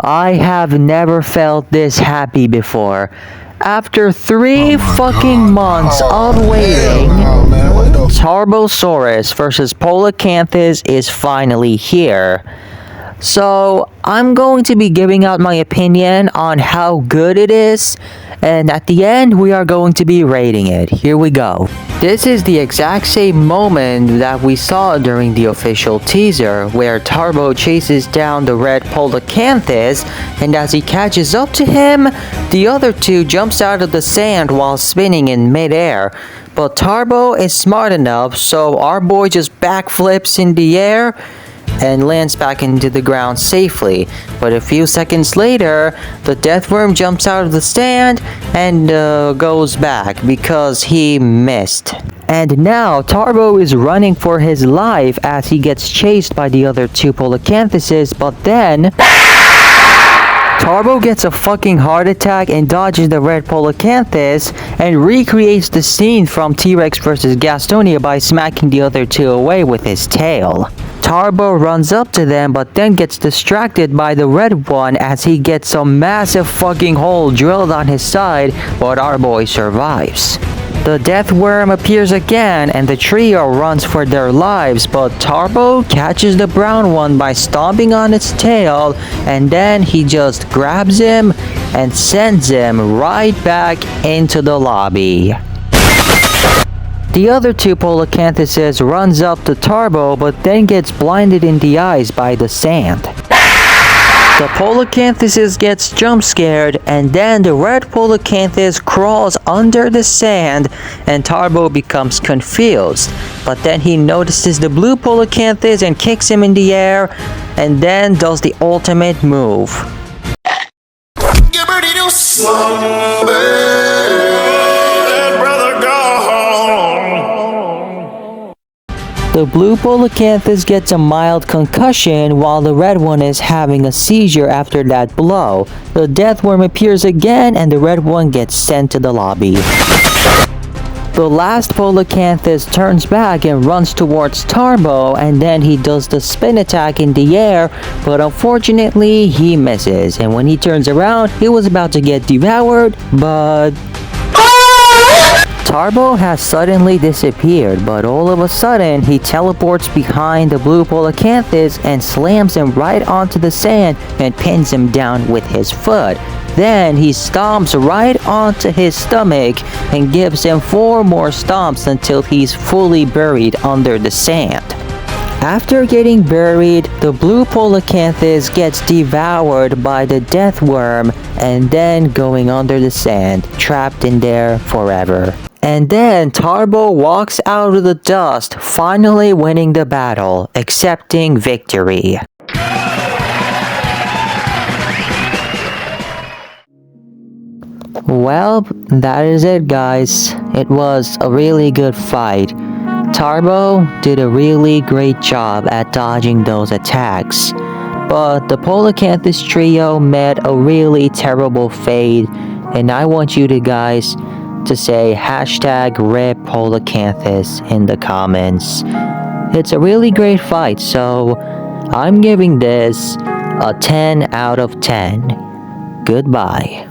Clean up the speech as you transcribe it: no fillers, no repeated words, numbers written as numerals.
I have never felt this happy before. After 3 fucking months of waiting, Tarbosaurus versus Polachanthus is finally here. So, I'm going to be giving out my opinion on how good it is, and at the end, we are going to be rating it. Here we go. This is the exact same moment that we saw during the official teaser, where Tarbo chases down the red Polachanthus, and as he catches up to him, the other two jumps out of the sand while spinning in midair. But Tarbo is smart enough, so our boy just backflips in the air and lands back into the ground safely. But a few seconds later, the death worm jumps out of the stand and goes back because he missed. And now Tarbo is running for his life as he gets chased by the other 2 Polachanthuses, but then Tarbo gets a fucking heart attack and dodges the red Polachanthus and recreates the scene from T-Rex vs. Gastonia by smacking the other 2 away with his tail. Tarbo runs up to them but then gets distracted by the red one as he gets a massive fucking hole drilled on his side, but our boy survives. The death worm appears again and the trio runs for their lives, but Tarbo catches the brown one by stomping on its tail, and then he just grabs him and sends him right back into the lobby. The other 2 Polachanthuses runs up to Tarbo but then gets blinded in the eyes by the sand. The Polachanthus gets jump scared, and then the red Polachanthus crawls under the sand and Tarbo becomes confused. But then he notices the blue Polachanthus and kicks him in the air and then does the ultimate move. The blue Polachanthus gets a mild concussion while the red one is having a seizure after that blow. The death worm appears again and the red one gets sent to the lobby. The last Polachanthus turns back and runs towards Tarbo, and then he does the spin attack in the air, but unfortunately he misses, and when he turns around he was about to get devoured, but Tarbo has suddenly disappeared, but all of a sudden he teleports behind the blue Polachanthus and slams him right onto the sand and pins him down with his foot. Then he stomps right onto his stomach and gives him 4 more stomps until he's fully buried under the sand. After getting buried, the blue Polachanthus gets devoured by the death worm and then going under the sand, trapped in there forever. And then Tarbo walks out of the dust, finally winning the battle, accepting victory. Well, that is it, guys. It was a really good fight. Tarbo did a really great job at dodging those attacks, but the Polachanthus trio met a really terrible fate, and I want you guys to say #RIP Polachanthus in the comments. It's a really great fight, so I'm giving this a 10 out of 10. Goodbye.